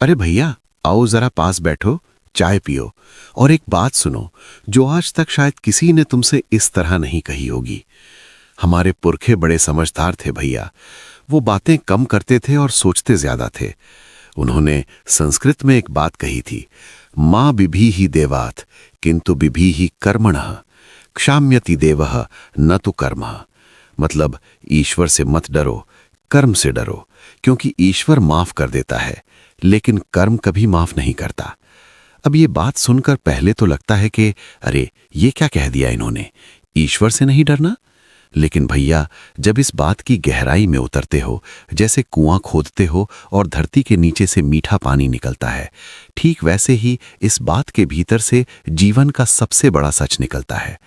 अरे भैया, आओ जरा पास बैठो, चाय पियो और एक बात सुनो जो आज तक शायद किसी ने तुमसे इस तरह नहीं कही होगी। हमारे पुरखे बड़े समझदार थे भैया। वो बातें कम करते थे और सोचते ज्यादा थे। उन्होंने संस्कृत में एक बात कही थी, मां बिभी ही देवात किंतु बिभी ही कर्मणः क्षाम्यति देवः न तो कर्मः। मतलब ईश्वर से मत डरो, कर्म से डरो, क्योंकि ईश्वर माफ कर देता है लेकिन कर्म कभी माफ नहीं करता। अब ये बात सुनकर पहले तो लगता है कि अरे ये क्या कह दिया इन्होंने, ईश्वर से नहीं डरना। लेकिन भैया, जब इस बात की गहराई में उतरते हो, जैसे कुआं खोदते हो और धरती के नीचे से मीठा पानी निकलता है, ठीक वैसे ही इस बात के भीतर से जीवन का सबसे बड़ा सच निकलता है।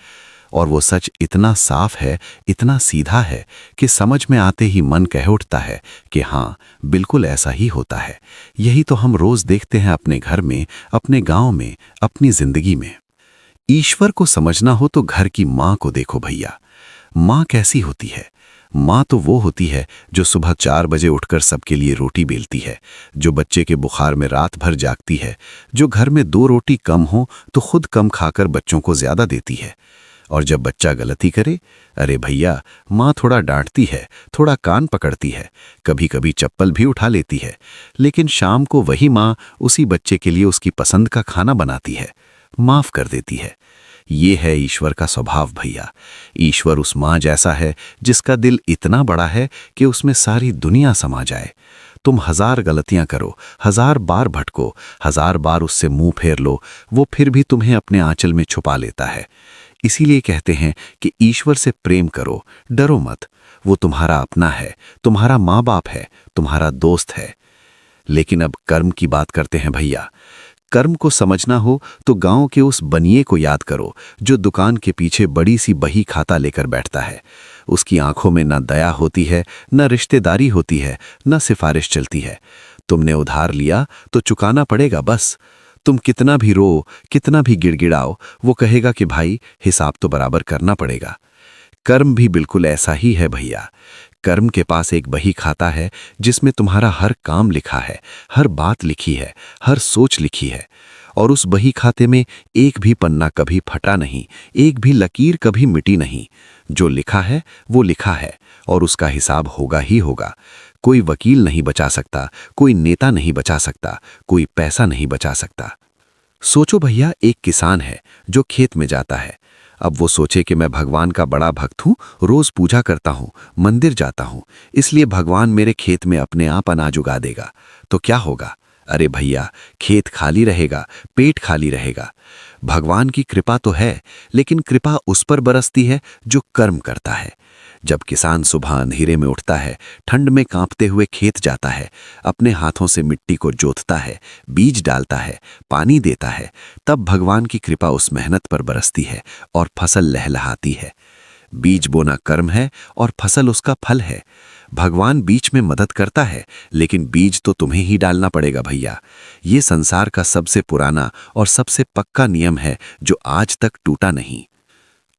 और वो सच इतना साफ है, इतना सीधा है कि समझ में आते ही मन कह उठता है कि हाँ, बिल्कुल ऐसा ही होता है। यही तो हम रोज देखते हैं अपने घर में, अपने गांव में, अपनी जिंदगी में। ईश्वर को समझना हो तो घर की माँ को देखो भैया। माँ कैसी होती है? माँ तो वो होती है जो सुबह 4 बजे उठकर सबके लिए रोटी बेलती है, जो बच्चे के बुखार में रात भर जागती है, जो घर में 2 रोटी कम हो तो खुद कम खाकर बच्चों को ज्यादा देती है। और जब बच्चा गलती करे, अरे भैया, माँ थोड़ा डांटती है, थोड़ा कान पकड़ती है, कभी कभी चप्पल भी उठा लेती है, लेकिन शाम को वही माँ उसी बच्चे के लिए उसकी पसंद का खाना बनाती है, माफ कर देती है। ये है ईश्वर का स्वभाव भैया। ईश्वर उस माँ जैसा है जिसका दिल इतना बड़ा है कि उसमें सारी दुनिया समा जाए। तुम 1000 गलतियां करो, 1000 बार भटको, 1000 बार उससे मुंह फेर लो, वो फिर भी तुम्हें अपने आंचल में छुपा लेता है। इसीलिए कहते हैं कि ईश्वर से प्रेम करो, डरो मत। वो तुम्हारा अपना है, तुम्हारा माँ बाप है, तुम्हारा दोस्त है। लेकिन अब कर्म की बात करते हैं भैया। कर्म को समझना हो तो गांव के उस बनिए को याद करो जो दुकान के पीछे बड़ी सी बही खाता लेकर बैठता है। उसकी आंखों में न दया होती है, न रिश्तेदारी होती है, न सिफारिश चलती है। तुमने उधार लिया तो चुकाना पड़ेगा बस। तुम कितना भी रो, कितना भी गिड़गिड़ाओ, वो कहेगा कि भाई हिसाब तो बराबर करना पड़ेगा। कर्म भी बिल्कुल ऐसा ही है भैया। कर्म के पास एक बही खाता है जिसमें तुम्हारा हर काम लिखा है, हर बात लिखी है, हर सोच लिखी है। और उस बही खाते में एक भी पन्ना कभी फटा नहीं, एक भी लकीर कभी मिटी नहीं। जो लिखा है वो लिखा है और उसका हिसाब होगा ही होगा। कोई वकील नहीं बचा सकता, कोई नेता नहीं बचा सकता, कोई पैसा नहीं बचा सकता। सोचो भैया, एक किसान है जो खेत में जाता है। अब वो सोचे कि मैं भगवान का बड़ा भक्त हूँ, रोज पूजा करता हूँ, मंदिर जाता हूँ, इसलिए भगवान मेरे खेत में अपने आप अनाज उगा देगा। तो क्या होगा? अरे भैया, खेत खाली रहेगा, पेट खाली रहेगा। भगवान की कृपा तो है, लेकिन कृपा उस पर बरसती है जो कर्म करता है। जब किसान सुबह अंधेरे में उठता है, ठंड में कांपते हुए खेत जाता है, अपने हाथों से मिट्टी को जोतता है, बीज डालता है, पानी देता है, तब भगवान की कृपा उस मेहनत पर बरसती है और फसल लहलहाती है। बीज बोना कर्म है और फसल उसका फल है। भगवान बीच में मदद करता है, लेकिन बीज तो तुम्हें ही डालना पड़ेगा भैया। ये संसार का सबसे पुराना और सबसे पक्का नियम है जो आज तक टूटा नहीं।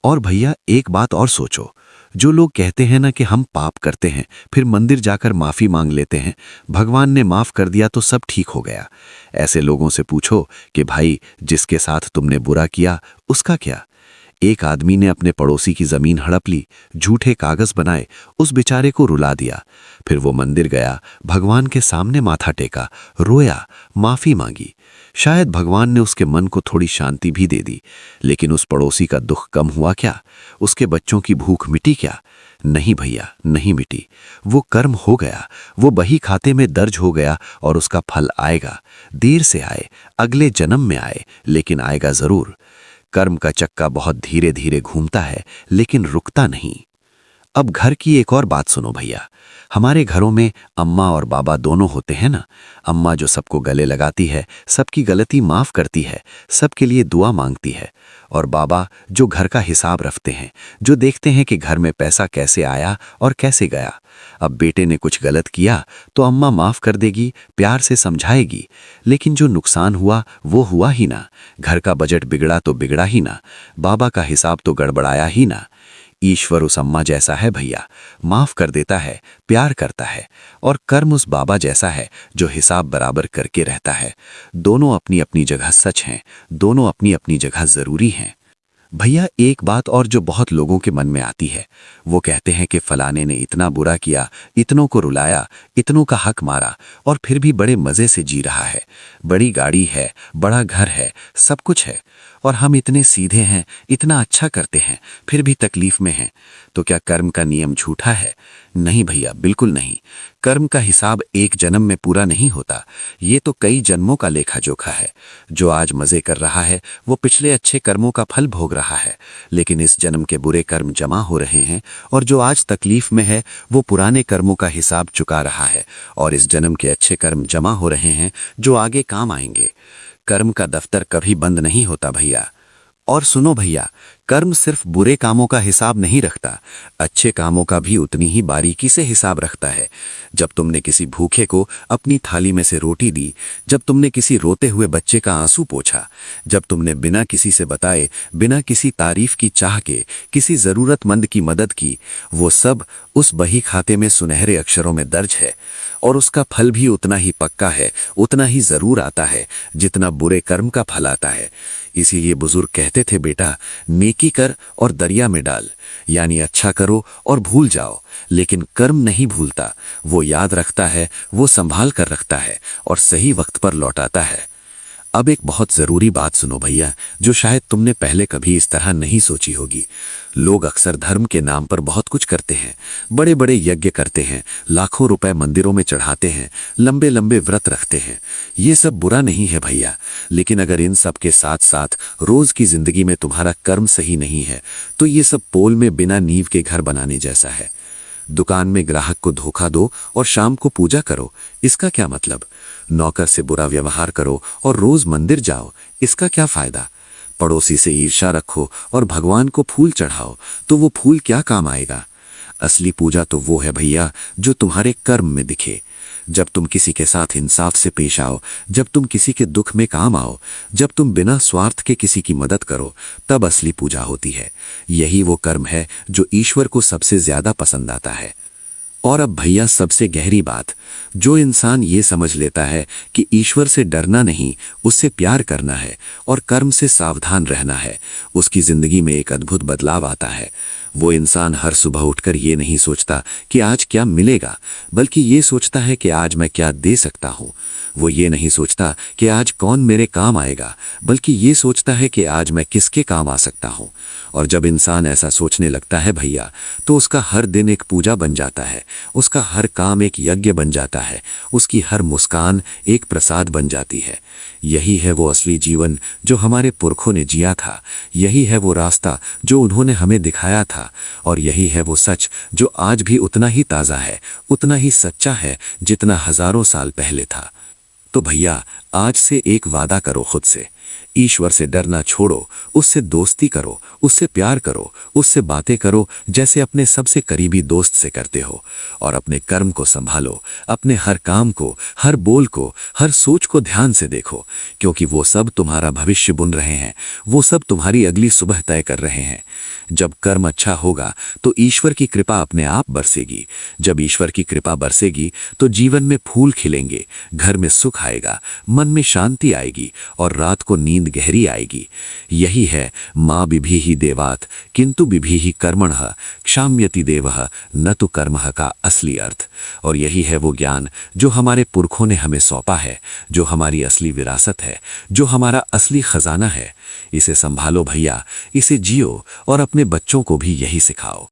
और भैया, एक बात और सोचो। जो लोग कहते हैं ना कि हम पाप करते हैं, फिर मंदिर जाकर माफी मांग लेते हैं, भगवान ने माफ कर दिया तो सब ठीक हो गया। ऐसे लोगों से पूछो कि भाई, जिसके साथ तुमने बुरा किया उसका क्या? एक आदमी ने अपने पड़ोसी की जमीन हड़प ली, झूठे कागज बनाए, उस बेचारे को रुला दिया। फिर वो मंदिर गया, भगवान के सामने माथा टेका, रोया, माफी मांगी। शायद भगवान ने उसके मन को थोड़ी शांति भी दे दी, लेकिन उस पड़ोसी का दुख कम हुआ क्या? उसके बच्चों की भूख मिटी क्या? नहीं भैया, नहीं मिटी। वो कर्म हो गया, वो बही खाते में दर्ज हो गया और उसका फल आएगा। देर से आए, अगले जन्म में आए, लेकिन आएगा जरूर। कर्म का चक्का बहुत धीरे धीरे घूमता है, लेकिन रुकता नहीं। अब घर की एक और बात सुनो भैया। हमारे घरों में अम्मा और बाबा दोनों होते हैं ना। अम्मा जो सबको गले लगाती है, सबकी गलती माफ करती है, सबके लिए दुआ मांगती है। और बाबा जो घर का हिसाब रखते हैं, जो देखते हैं कि घर में पैसा कैसे आया और कैसे गया। अब बेटे ने कुछ गलत किया तो अम्मा माफ कर देगी, प्यार से समझाएगी, लेकिन जो नुकसान हुआ वो हुआ ही ना। घर का बजट बिगड़ा तो बिगड़ा ही ना, बाबा का हिसाब तो गड़बड़ाया ही ना। ईश्वर उस अम्मा जैसा है भैया, माफ कर देता है, प्यार करता है। और कर्म उस बाबा जैसा है जो हिसाब बराबर करके रहता है। दोनों अपनी अपनी जगह सच हैं, दोनों अपनी अपनी जगह जरूरी हैं। भैया एक बात और जो बहुत लोगों के मन में आती है, वो कहते हैं कि फलाने ने इतना बुरा किया, इतनों को रुलाया, इतनों का हक मारा, और फिर भी बड़े मजे से जी रहा है। बड़ी गाड़ी है, बड़ा घर है, सब कुछ है, और हम इतने सीधे हैं, इतना अच्छा करते हैं, फिर भी तकलीफ में हैं। तो क्या कर्म का नियम झूठा है? नहीं भैया, बिल्कुल नहीं। कर्म का हिसाब एक जन्म में पूरा नहीं होता, ये तो कई जन्मों का लेखा जोखा है। जो आज मजे कर रहा है वो पिछले अच्छे कर्मों का फल भोग रहा है, लेकिन इस जन्म के बुरे कर्म जमा हो रहे हैं, और जो आज तकलीफ में है वो पुराने कर्मों का हिसाब चुका रहा है, और इस जन्म के अच्छे कर्म जमा हो रहे हैं जो आगे काम आएंगे। कर्म का दफ्तर कभी बंद नहीं होता भैया। और सुनो भैया, कर्म सिर्फ बुरे कामों का हिसाब नहीं रखता, अच्छे कामों का भी उतनी ही बारीकी से हिसाब रखता है। जब तुमने किसी भूखे को अपनी थाली में से रोटी दी, जब तुमने किसी रोते हुए बच्चे का आंसू पोंछा, जब तुमने बिना किसी से बताए, बिना किसी तारीफ की चाह के किसी जरूरतमंद की मदद की, वो सब उस बही खाते में सुनहरे अक्षरों में दर्ज है, और उसका फल भी उतना ही पक्का है, उतना ही जरूर आता है जितना बुरे कर्म का फल आता है। इसीलिए बुजुर्ग कहते थे, बेटा नेकी कर और दरिया में डाल, यानी अच्छा करो और भूल जाओ, लेकिन कर्म नहीं भूलता, वो याद रखता है, वो संभाल कर रखता है और सही वक्त पर लौटाता है। अब एक बहुत जरूरी बात सुनो भैया, जो शायद तुमने पहले कभी इस तरह नहीं सोची होगी। लोग अक्सर धर्म के नाम पर बहुत कुछ करते हैं, बड़े बड़े यज्ञ करते हैं, लाखों रुपए मंदिरों में चढ़ाते हैं, लंबे लंबे व्रत रखते हैं। ये सब बुरा नहीं है भैया, लेकिन अगर इन सब के साथ साथ रोज की जिंदगी में तुम्हारा कर्म सही नहीं है, तो ये सब पोल में बिना नींव के घर बनाने जैसा है। दुकान में ग्राहक को धोखा दो और शाम को पूजा करो, इसका क्या मतलब? नौकर से बुरा व्यवहार करो और रोज मंदिर जाओ, इसका क्या फायदा? पड़ोसी से ईर्ष्या रखो और भगवान को फूल चढ़ाओ, तो वो फूल क्या काम आएगा? असली पूजा तो वो है भैया जो तुम्हारे कर्म में दिखे। जब तुम किसी के साथ इंसाफ से पेश आओ, जब तुम किसी के दुख में काम आओ, जब तुम बिना स्वार्थ के किसी की मदद करो, तब असली पूजा होती है। यही वो कर्म है जो ईश्वर को सबसे ज्यादा पसंद आता है। और अब भैया सबसे गहरी बात, जो इंसान ये समझ लेता है कि ईश्वर से डरना नहीं, उससे प्यार करना है और कर्म से सावधान रहना है, उसकी जिंदगी में एक अद्भुत बदलाव आता है। वो इंसान हर सुबह उठकर ये नहीं सोचता कि आज क्या मिलेगा, बल्कि ये सोचता है कि आज मैं क्या दे सकता हूँ। वो ये नहीं सोचता कि आज कौन मेरे काम आएगा, बल्कि ये सोचता है कि आज मैं किसके काम आ सकता हूँ। और जब इंसान ऐसा सोचने लगता है भैया, तो उसका हर दिन एक पूजा बन जाता है, उसका हर काम एक यज्ञ बन जाता है, उसकी हर मुस्कान एक प्रसाद बन जाती है। यही है वो असली जीवन जो हमारे पुरखों ने जिया था, यही है वो रास्ता जो उन्होंने हमें दिखाया था, और यही है वो सच जो आज भी उतना ही ताज़ा है, उतना ही सच्चा है जितना हजारों साल पहले था। तो भैया आज से एक वादा करो खुद से, ईश्वर से डरना छोड़ो, उससे दोस्ती करो, उससे प्यार करो, उससे बातें करो जैसे अपने सबसे करीबी दोस्त से करते हो, और अपने कर्म को संभालो, अपने हर काम को, हर बोल को, हर सोच को ध्यान से देखो, क्योंकि वो सब तुम्हारा भविष्य बुन रहे हैं, वो सब तुम्हारी अगली सुबह तय कर रहे हैं। जब कर्म अच्छा होगा तो ईश्वर की कृपा अपने आप बरसेगी, जब ईश्वर की कृपा बरसेगी तो जीवन में फूल खिलेंगे, घर में सुख आएगा, मन में शांति आएगी और रात को नींद गहरी आएगी। यही है माँ बिभीहि देवात् किंतु बिभीहि कर्मणः क्षाम्यति देवः न तु कर्मः का असली अर्थ। और यही है वो ज्ञान जो हमारे पुरखों ने हमें सौंपा है, जो हमारी असली विरासत है, जो हमारा असली खजाना है। इसे संभालो भैया, इसे जियो और अपने बच्चों को भी यही सिखाओ।